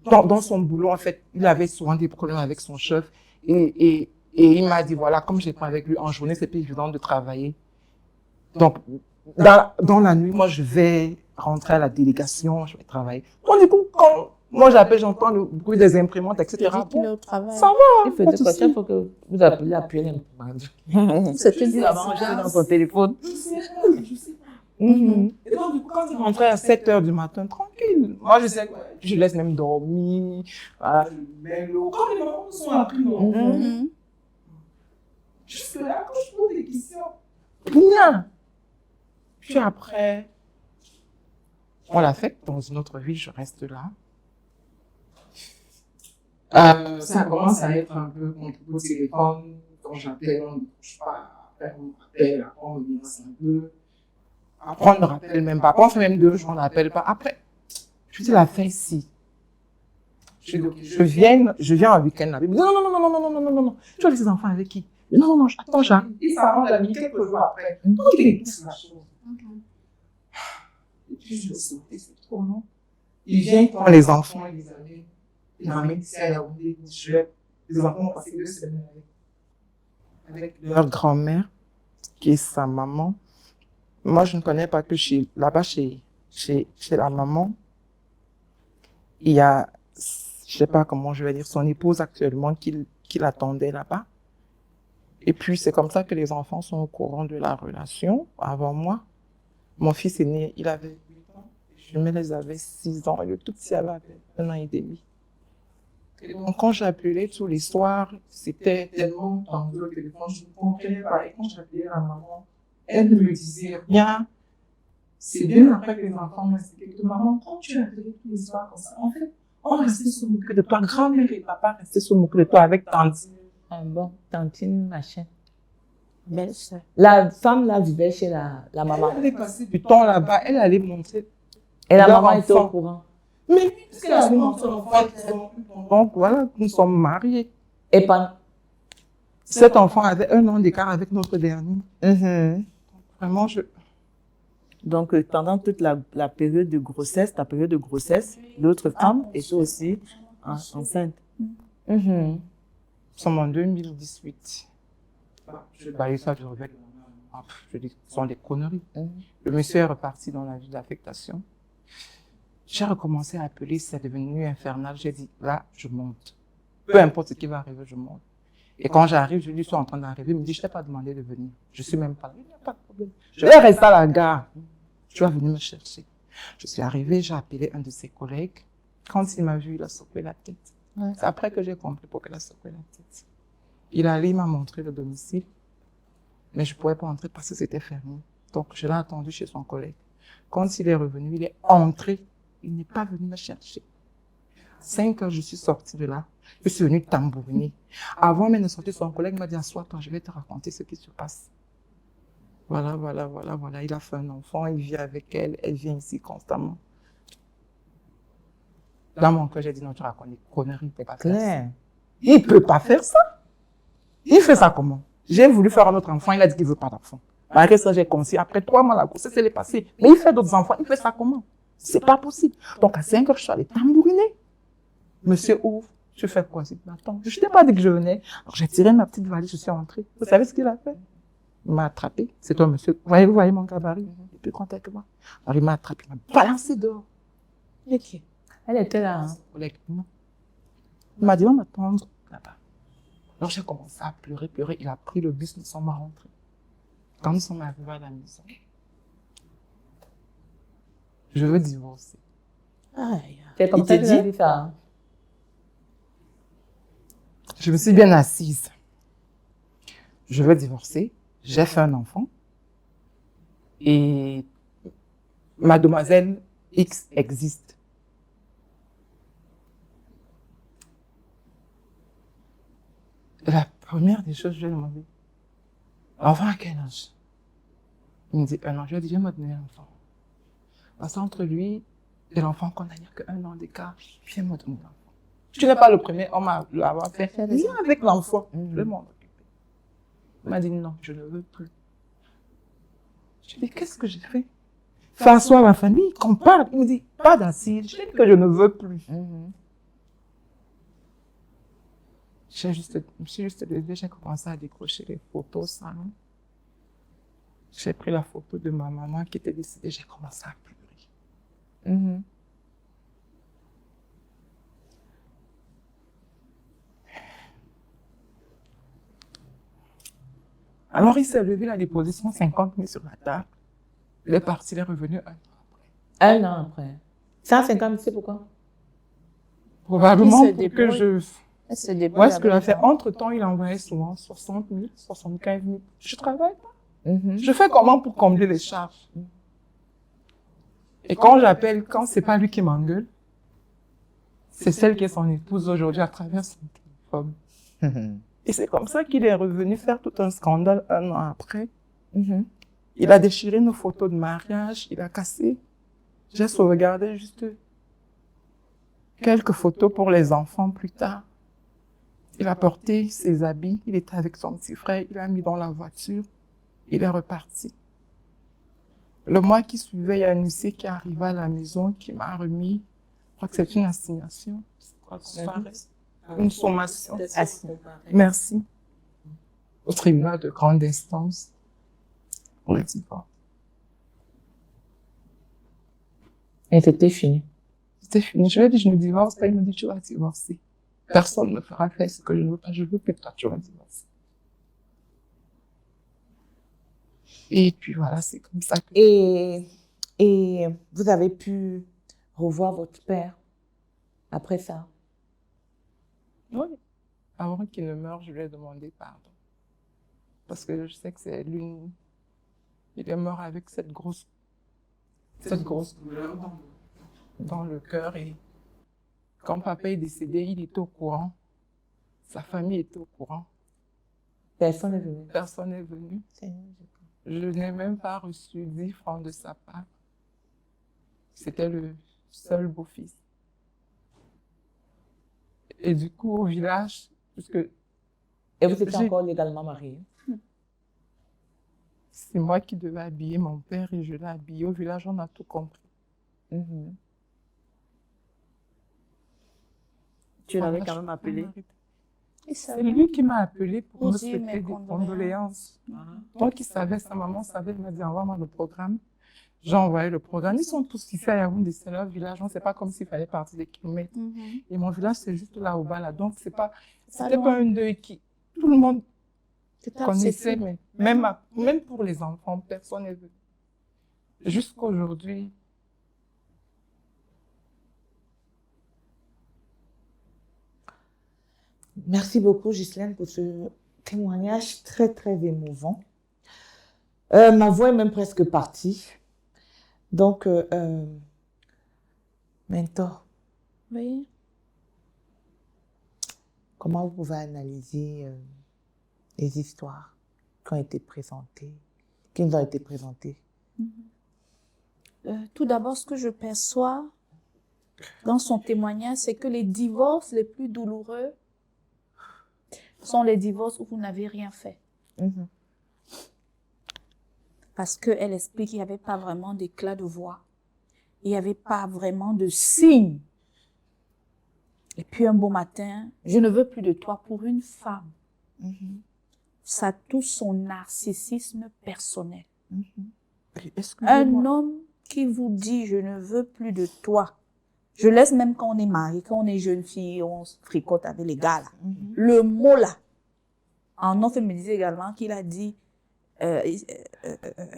Dans son boulot, en fait, il avait souvent des problèmes avec son chef. Et il m'a dit, voilà, comme j'ai pas avec lui en journée, c'est plus évident de travailler. Donc, dans la nuit, moi, je vais rentrer à la délégation, je vais travailler. Donc, du coup, quand moi j'appelle, j'entends le bruit des imprimantes, etc. Au travail. Ça va. Il faisait quoi? Il faut que vous appeliez l'imprimante. C'était Il a mangé dans son téléphone. Je sais pas. Et donc, du coup, quand il rentrait à 7h du matin, tranquille. Moi, je sais, je laisse même dormir. Voilà, je mets l'eau. Quand les mamans sont appris, non. Jusque là, quand je pose des questions, rien. Puis après, on l'a fait dans une autre vie, je reste là. Ça commence à être un peu compliqué au téléphone. Quand j'appelle, on ne touche pas. Après, on m'appelle, après, on me menace un peu. Après, on ne rappelle même pas. Après, on fait même 2 jours, on n'appelle pas. Après, je dis la fin ici. Je viens en week-end là. Non. Tu as laissé les enfants avec qui? Non, attends, j'arrive. Et ça rend la nuit quelques jours après. Donc, il pousse la chose. Et puis, je le sentais, c'est trop long. Il vient quand les enfants, ils avaient, il m'amène ici à Yaoundé, les enfants ont passé 2 semaines avec leur grand-mère, qui est sa maman. Moi, je ne connais pas que là-bas, chez la maman, il y a, je sais pas comment je vais dire, son épouse actuellement qui l'attendait là-bas. Et puis, c'est comme ça que les enfants sont au courant de la relation avant moi. Mon fils est né, il avait 8 ans, les jumelles avaient 6 ans, et le tout petit avait 1 an et demi. Et donc, quand j'appelais tous les soirs, c'était tellement tendu au téléphone, je ne comprenais pas. Et quand j'appelais la maman, elle ne me disait rien. C'est bien après que les enfants m'ont expliqué que maman, quand tu appelais tous les soirs comme ça, en fait, on restait se moquer de toi. Grand-mère et papa restaient se moquer de toi avec tantine. Ah bon, tantine, machin. Belle-sœur. La femme là vivait chez la maman. Elle allait passer du temps là-bas, elle allait montrer. Et la leur maman était au enfant. courant. Mais oui, parce qu'elle avait montré l'enfant. Donc voilà, nous sommes mariés. Et pas. Cet enfant avait 1 an d'écart avec notre dernier. Vraiment, Donc, pendant toute la période de grossesse, ta période de grossesse, l'autre femme était aussi enceinte. Nous sommes en 2018. Je vais parler ça, je reviens. je dis, ce sont des conneries. Le monsieur est reparti dans la vie d'affectation. J'ai recommencé à appeler, c'est devenu infernal. J'ai dit, là, je monte. Peu importe ce qui va arriver, je monte. Et quand j'arrive, je lui dis, je suis en train d'arriver. Il me dit, je t'ai pas demandé de venir. Je suis même pas là. Il n'y a pas de problème. Je vais rester à la gare. Tu vas venir me chercher. Je suis arrivée, j'ai appelé un de ses collègues. Quand il m'a vu, il a secoué la tête. C'est après que j'ai compris pourquoi il a secoué la tête. Il allait, il m'a montré le domicile. Mais je ne pouvais pas entrer parce que c'était fermé. Donc, je l'ai attendu chez son collègue. Quand il est revenu, il est entré. Il n'est pas venu me chercher. 5 heures, je suis sortie de là. Je suis venue tambouriner. Avant même de sortir, son collègue m'a dit, assois-toi, je vais te raconter ce qui se passe. Voilà. Il a fait un enfant, il vit avec elle, elle vient ici constamment. Dans mon cœur, j'ai dit, non, tu racontes des conneries, il ne peut pas faire ça. Il ne peut pas faire ça. Il fait ça comment? J'ai voulu faire un autre enfant, il a dit qu'il ne veut pas d'enfant. Malgré ça, j'ai conçu. Après 3 mois, la grossesse, elle est passée. Mais il fait d'autres enfants, il fait ça comment? C'est pas possible. Donc, à 5 heures, je suis allée tambouriner. Monsieur ouvre. Je fais quoi? Je dis, attends, je t'ai pas dit que je venais. Alors, j'ai tiré ma petite valise, je suis entrée. Vous savez ce qu'il a fait? Il m'a attrapé. C'est toi, monsieur. Vous voyez mon gabarit? Il est plus grand que moi. Alors, il m'a attrapé, il m'a balancé dehors. Ok. Elle était là. Il m'a dit, on va m'attendre là-bas. Alors, j'ai commencé à pleurer. Il a pris le bus, nous sommes rentrés. Quand nous sommes arrivés à la maison, je veux divorcer. C'est comme ça que tu as dit ça. Je me suis bien assise. Je veux divorcer. J'ai fait un enfant. Et mademoiselle X existe. La première des choses, je lui ai demandé, l'enfant à quel âge? Il me dit 1 an. Je lui ai dit, viens me donner l'enfant. Parce qu'entre lui et l'enfant qu'on n'a qu'1 an d'écart, viens me donner l'enfant. Tu n'es pas le premier homme à l'avoir fait. Viens avec l'enfant. Je vais m'en occuper. Il m'a dit non, je ne veux plus. Je lui ai dit, qu'est-ce que j'ai fait? Fais asseoir ma famille, qu'on parle. Il me dit, pas d'assise. Je lui ai dit que je ne veux plus. Je me suis juste levée, j'ai commencé à décrocher les photos au salon. J'ai pris la photo de ma maman qui était décédée, j'ai commencé à pleurer. Alors il s'est levé, il a déposé 150 000 sur la table. Il est parti, il est revenu 1 an après. 1 an après. 150 000, c'est pourquoi? Probablement pour que je... Moi, ce que j'ai fait, entre-temps, il envoyait souvent 60 000, 75 000. Je travaille pas. Je fais comment pour combler les charges? Et quand j'appelle, quand c'est pas lui qui m'engueule, c'est celle qui est son épouse aujourd'hui à travers son téléphone. Et c'est comme ça qu'il est revenu faire tout un scandale 1 an après. Il a déchiré nos photos de mariage, il a cassé. J'ai sauvegardé juste quelques photos pour les enfants plus tard. Il a porté ses habits, il était avec son petit frère, il a mis dans la voiture, il est reparti. Le mois qui suivait, il y a un huissier qui arriva à la maison, qui m'a remis, je crois que c'est une assignation, une sommation. Merci. Au tribunal de grande instance. Pour le divorce. Et c'était fini. C'était fini. Je lui ai dit, je ne divorce pas. Il me dit, tu vas divorcer. Personne ne me fera faire ce que je ne veux pas. Je veux que toi, tu vas divorcer. Et puis voilà, c'est comme ça que... Et vous avez pu revoir votre père après ça? Oui. Avant qu'il ne meure, je lui ai demandé pardon. Parce que je sais que c'est l'une... Il est mort avec cette grosse douleur dans le cœur. Et quand papa est décédé, il était au courant. Sa famille était au courant. Personne n'est venu. Personne n'est venu. Je n'ai même pas reçu 10 francs de sa part. C'était le seul beau-fils. Et du coup, au village, puisque... Et vous étiez encore légalement mariés? C'est moi qui devais habiller mon père et je l'ai habillé. Au village, on a tout compris. Tu l'avais quand même appelé? C'est lui qui m'a appelé pour me Vous souhaiter mes des condoléances. Donc, il savait, sa maman savait, il m'a dit, envoie-moi le programme. J'ai envoyé le programme. Ils sont tous ici à Yaoundé, c'est leur village. On ne sait pas comme s'il fallait partir des kilomètres. Et mon village, c'est juste là au bas, là. Donc, c'était pas un deuil qui, tout le monde connaissait, mais même pour les enfants, personne n'est venu. Jusqu'aujourd'hui. Merci beaucoup, Ghislaine, pour ce témoignage très, très émouvant. Ma voix est même presque partie. Donc, Mentor. Oui. Comment vous pouvez analyser les histoires qui ont été présentées, qui nous ont été présentées? Tout d'abord, ce que je perçois dans son témoignage, c'est que les divorces les plus douloureux sont les divorces où vous n'avez rien fait. Parce qu'elle explique qu'il n'y avait pas vraiment d'éclat de voix. Il n'y avait pas vraiment de signe. Et puis un beau matin, je ne veux plus de toi pour une femme. Ça touche son narcissisme personnel. Un homme qui vous dit, je ne veux plus de toi. Je laisse même quand on est marié, quand on est jeune fille, on se fricote avec les gars là. Le mot là. En fait, me disait également qu'il a dit, elles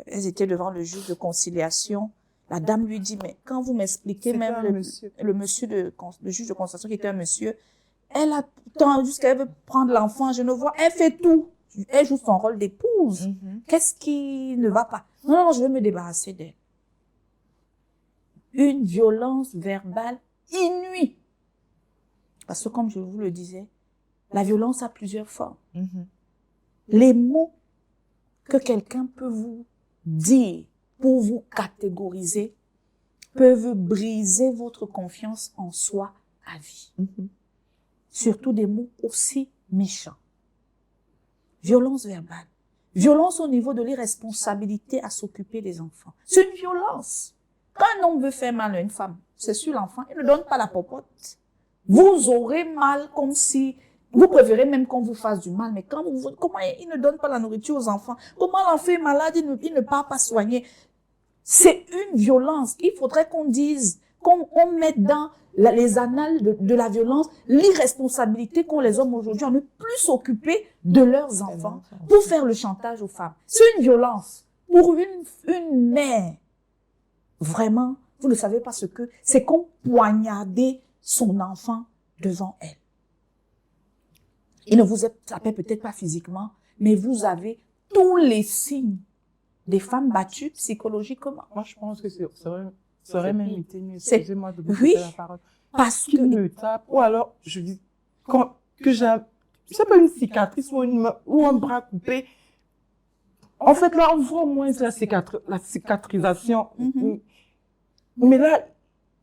étaient devant le juge de conciliation. La dame lui dit, mais quand vous m'expliquez, même le juge de conciliation qui était un monsieur, elle a tant jusqu'à elle veut prendre l'enfant, je ne vois, elle fait tout. Elle joue son rôle d'épouse. Qu'est-ce qui ne va pas? Non, je veux me débarrasser d'elle. Une violence verbale inouïe. Parce que comme je vous le disais, la violence a plusieurs formes. Les mots que quelqu'un peut vous dire pour vous catégoriser peuvent briser votre confiance en soi à vie. Surtout des mots aussi méchants. Violence verbale. Violence au niveau de l'irresponsabilité à s'occuper des enfants. C'est une violence. Quand un homme veut faire mal à une femme, c'est sur l'enfant, il ne donne pas la popote. Vous aurez mal comme si, vous préférez même qu'on vous fasse du mal, mais quand comment il ne donne pas la nourriture aux enfants? Comment l'enfant est malade, il ne part pas soigner? C'est une violence. Il faudrait qu'on dise, qu'on mette dans les annales de la violence, l'irresponsabilité qu'ont les hommes aujourd'hui à ne plus s'occuper de leurs enfants pour faire le chantage aux femmes. C'est une violence. Pour une mère, vraiment, vous ne savez pas ce que c'est qu'on poignardait son enfant devant elle. Il ne vous tapait peut-être pas physiquement, mais vous avez tous les signes des femmes battues psychologiquement. Moi, je pense que ça aurait même été mieux. Excusez-moi de vous couper la parole. Parce qu'il me tape, ou alors, je dis, que j'ai, je sais pas, une cicatrice ou un bras coupé. En fait, là, on voit au moins la cicatrisation. Mais là,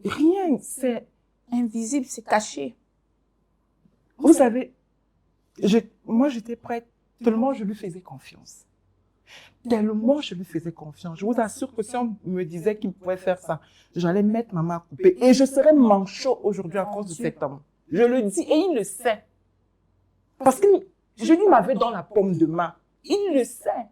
rien, c'est invisible, c'est caché. Vous savez, moi, j'étais prête, tellement je lui faisais confiance. Tellement je lui faisais confiance. Je vous assure que si on me disait qu'il pouvait faire ça, j'allais mettre ma main à couper. Et je serais manchot aujourd'hui à cause de cet homme. Je le dis et il le sait. Parce que je lui m'avais dans la paume de main. Il le sait.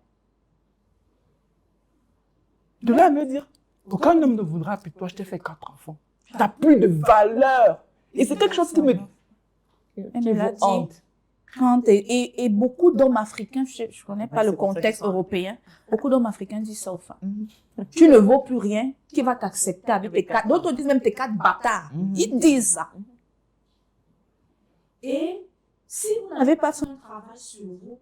De là à me dire, quand un homme ne voudra plus de toi, je t'ai fait 4 enfants. Tu n'as plus de valeur. Et c'est quelque chose qui me hante. Et beaucoup d'hommes africains, je ne connais pas le contexte européen, beaucoup d'hommes africains disent ça aux femmes. Tu ne vaux plus rien, qui va t'accepter avec tes 4, d'autres disent même tes 4 bâtards. Ils disent ça. Et si vous n'avez pas fait un travail sur vous,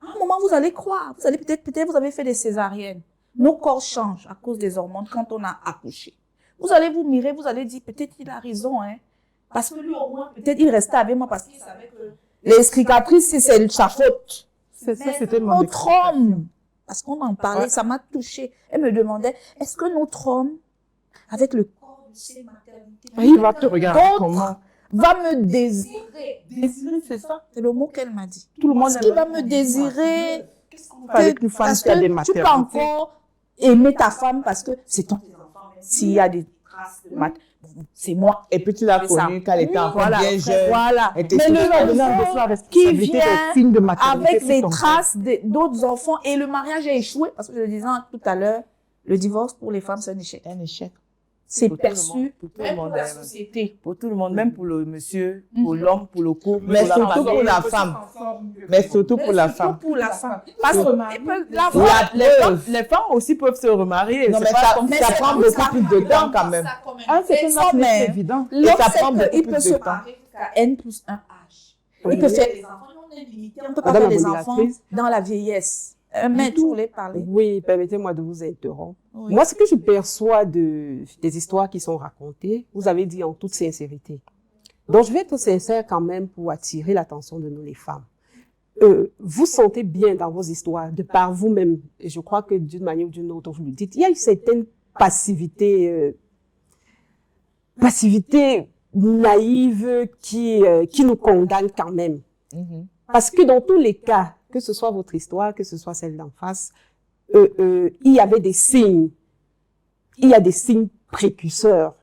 à un moment vous allez croire, vous allez peut-être vous avez fait des césariennes. Nos corps changent à cause des hormones quand on a accouché. Vous allez vous mirer, vous allez dire peut-être il a raison, hein. Parce que lui au moins, peut-être il restait avec moi parce qu'il savait que les cicatrices, c'est sa faute. C'est ça, c'était notre homme. Parce qu'on en parlait, ça m'a touchée. Elle me demandait, est-ce que notre homme, avec le corps de ses maternités, il va te regarder comment? Va me désirer. Désirer, c'est ça? C'est le mot qu'elle m'a dit. Tout le monde est-ce qu'il va me désirer? Qu'est-ce qu'on fait avec une femme qui a des maternités? Tu peux encore aimer ta femme parce que c'est ton enfant. S'il y a des traces de c'est moi. Et puis tu l'as C'est ça. connue quand elle était encore Voilà, bien jeune. voilà. Elle était Mais toute le jeune. enfant qui vient avec des traces d'autres enfants et le mariage a échoué, parce que je le disais tout à l'heure, le divorce pour les femmes, c'est un échec. Un échec. C'est Pour tout le perçu monde, pour tout le même monde, pour la hein. société. Pour tout le monde, même pour le monsieur, pour l'homme, pour le couple. Mais pour la surtout famille. pour la femme. Mais surtout pour la femme. Pour la femme. Parce que la Les femmes aussi peuvent se remarier. Non, c'est mais pas ça, comme ça prend beaucoup plus de temps quand même. C'est tellement évident. Et ça prend il beaucoup peut plus se de temps. marier jusqu'à N+1 âge. Il peut faire des enfants. On est limité. On ne peut pas Madame faire la des enfants modératrice. dans la vieillesse. Mais tu voulais parler. Oui, permettez-moi de vous interrompre. Oui. Moi, ce que je perçois des histoires qui sont racontées, vous avez dit en toute sincérité. Donc, je vais être sincère quand même pour attirer l'attention de nous, les femmes. Vous sentez bien dans vos histoires, de par vous-même, et je crois que d'une manière ou d'une autre, vous le dites, il y a une certaine passivité naïve qui nous condamne quand même. Parce que dans tous les cas, que ce soit votre histoire, que ce soit celle d'en face, il y avait des signes. Il y a des signes précurseurs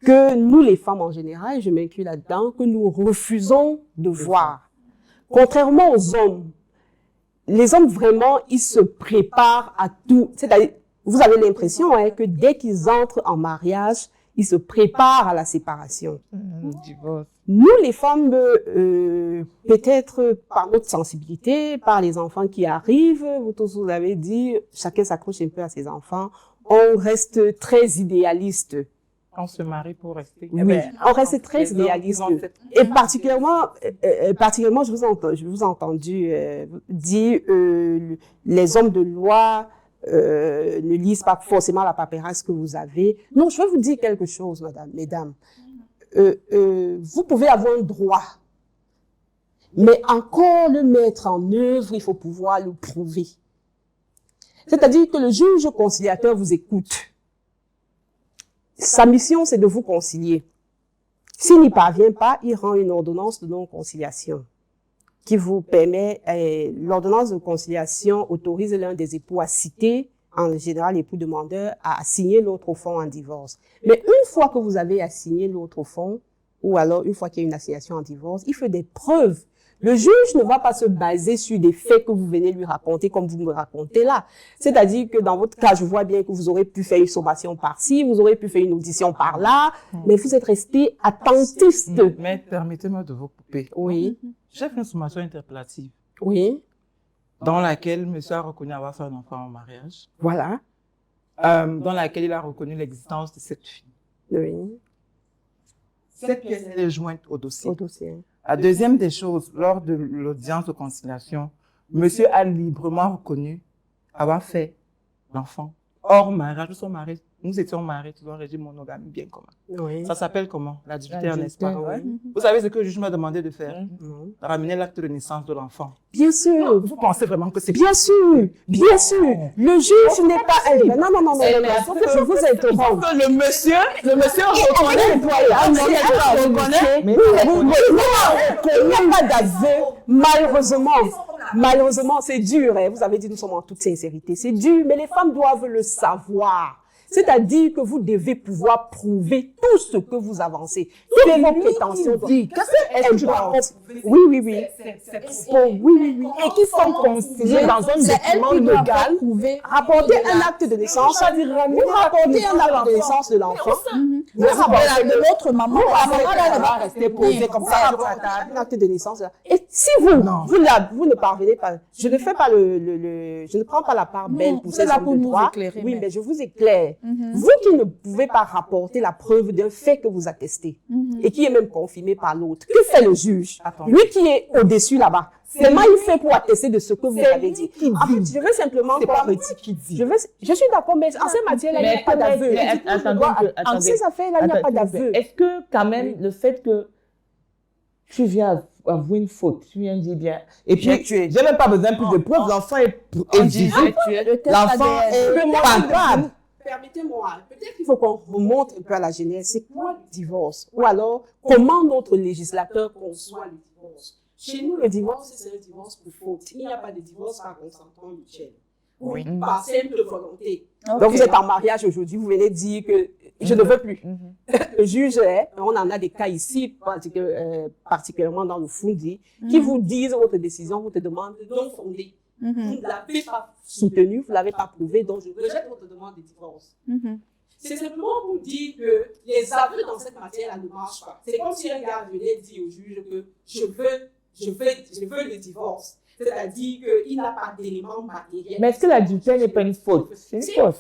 que nous, les femmes en général, je m'inclus là-dedans, que nous refusons de voir. Contrairement aux hommes, les hommes vraiment, ils se préparent à tout. C'est-à-dire, vous avez l'impression que dès qu'ils entrent en mariage, ils se préparent à la séparation. Divorce. Nous, les femmes, peut-être par notre sensibilité, par les enfants qui arrivent, vous tous vous avez dit, chacun s'accroche un peu à ses enfants, on reste très idéaliste. On se marie pour rester. Oui, on reste très idéaliste. Et particulièrement, je vous ai entendu dire les hommes de loi ne lisent pas forcément la paperasse que vous avez. Non, je vais vous dire quelque chose, mesdames. Vous pouvez avoir un droit, mais encore le mettre en œuvre, il faut pouvoir le prouver. C'est-à-dire que le juge conciliateur vous écoute. Sa mission, c'est de vous concilier. S'il n'y parvient pas, il rend une ordonnance de non-conciliation qui vous permet, l'ordonnance de conciliation autorise l'un des époux à citer, en général l'époux demandeur, à assigner l'autre au fond en divorce. Mais une fois que vous avez assigné l'autre au fond, ou alors une fois qu'il y a une assignation en divorce, il faut des preuves. Le juge ne va pas se baser sur des faits que vous venez lui raconter comme vous me racontez là. C'est-à-dire que dans votre cas, je vois bien que vous aurez pu faire une sommation par-ci, vous aurez pu faire une audition par-là, mais vous êtes resté attentiste. Mais permettez-moi de vous couper. Oui. J'ai fait une sommation interpellative Oui. dans laquelle monsieur a reconnu avoir fait un enfant en mariage, Voilà. dans laquelle il a reconnu l'existence de cette fille. Oui. Cette pièce elle est jointe au dossier. Au dossier. La deuxième des choses, lors de l'audience de conciliation, monsieur a librement reconnu avoir fait l'enfant hors mariage. Nous étions mariés dans un régime monogame bien commun. Oui. Ça s'appelle comment? L'adultère, n'est-ce pas? L'adultère, oui. Vous savez ce que le juge m'a demandé de faire? Mhm. Ramener l'acte de naissance de l'enfant. Bien sûr. Vous pensez vraiment que c'est Bien sûr, bien sûr. Le juge n'est pas un... Non. Je vous interromps. Le monsieur reconnaît. Mais il n'y a pas d'aveu. Malheureusement, c'est dur. Vous avez dit, nous sommes en toute sincérité. C'est dur, mais les femmes doivent le savoir. C'est-à-dire que vous devez pouvoir prouver tout ce que vous avancez. Toutes vos prétentions. Oui. Et qui sont consignés dans un document légal. Rapporter un acte de naissance. Vous rapportez un acte de naissance de l'enfant. Vous rappelez de l'autre maman. La maman elle va rester posée comme ça. Un acte de naissance. Et si vous ne parvenez pas, je ne fais pas je ne prends pas la part belle pour ces hommes de droit. Oui, mais je vous éclaire. Vous qui ne pouvez pas rapporter la preuve d'un fait que vous attestez et qui est même confirmé par l'autre, que fait le juge? Lui qui est au-dessus là-bas, comment il fait pour attester de ce que vous avez dit? En fait, je veux simplement... C'est pas petit qui dit. Je suis d'accord, mais en ces matières-là, il n'y a pas d'aveu. En ces affaires-là, il n'y a pas d'aveu. Est-ce que quand même le fait que tu viens avouer une faute, tu viens dire bien, et puis j'ai même pas besoin plus de preuves, l'enfant est visible, l'enfant est palpable. Permettez-moi, peut-être qu'il faut qu'on remonte un peu à la genèse. C'est quoi le divorce? Ou alors, comment notre législateur conçoit le divorce? Chez nous, le divorce, c'est un divorce pour faute. Il n'y a pas de divorce par consentement mutuel. Oui. par simple volonté. Ok. Donc, vous êtes en mariage aujourd'hui, vous venez dire que je ne veux plus. Le juge, on en a des cas ici, particulièrement dans le Fundi, qui vous disent votre décision, vous te demandent non fondée. Vous ne l'avez pas soutenue, vous ne l'avez pas prouvée, donc je rejette votre demande de divorce. C'est simplement pour dire que les aveux dans cette matière ne marchent pas. C'est comme si un gars venait dire au juge que je veux le divorce. C'est-à-dire qu'il n'a pas d'éléments matériels. Mais est-ce que l'adultère n'est pas une faute? C'est une faute.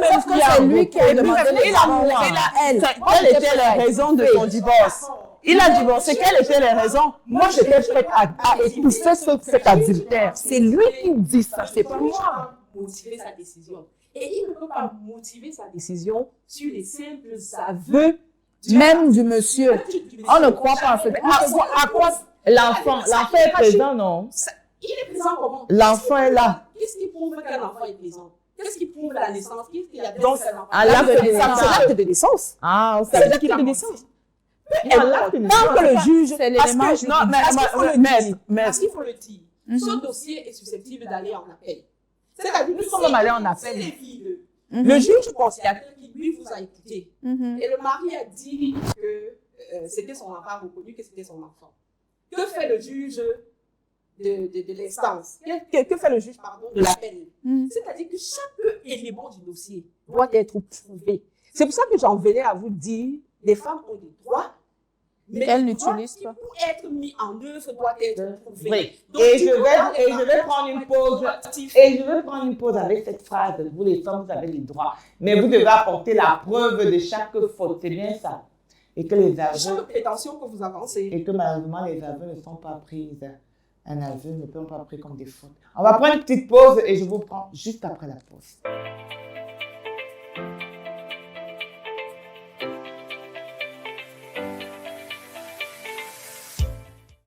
Parce que c'est lui qui a demandé le divorce. Quelles étaient les raisons de son divorce? Il a divorcé, quelles étaient les raisons? Moi, j'étais prête à étouffer cet adultère. C'est lui qui dit ça, c'est pas moi. Motiver sa décision. Et il ne peut pas motiver sa décision sur les simples aveux Même du monsieur. On ne croit pas en ce À quoi l'enfant est présent, non? Il est présent comment? L'enfant est là. Qu'est-ce qui prouve qu'un enfant est présent? Qu'est-ce qui prouve la naissance? Qu'est-ce qu'il y a Donc, un enfant? à l'acte de C'est naissance. l'acte de naissance. Ah, ok. C'est l'acte de naissance. À l'acte de Tant que le juge, C'est parce l'élément que, non, mais, parce qu'il faut le dire, ce dossier est susceptible d'aller en appel. C'est-à-dire, nous sommes allés en appel. Le juge conciliateur qui, lui, vous a écouté. Et le mari a dit que c'était son enfant, reconnu que c'était son enfant. Que fait le juge de l'instance? Que fait le juge, pardon, de l'appel? C'est-à-dire que chaque élément du dossier doit être prouvé. C'est pour ça que j'en venais à vous dire, les femmes ont des droits, mais Qu'elles les droits n'utilisent qui pas. pour être mis en œuvre doivent être prouvés. Oui. Donc, Et tu je peux pas vais prendre une pause. Et je vais prendre une pause avec cette phrase. Vous les femmes, vous avez les droits. Mais vous devez apporter la preuve de chaque faute. C'est bien ça. Et que les aveux, chaque prétention que vous avancez. et que malheureusement les aveux ne sont pas prises. Un aveu ne peut pas être pris comme des fautes. On va prendre une petite pause et je vous prends juste après la pause.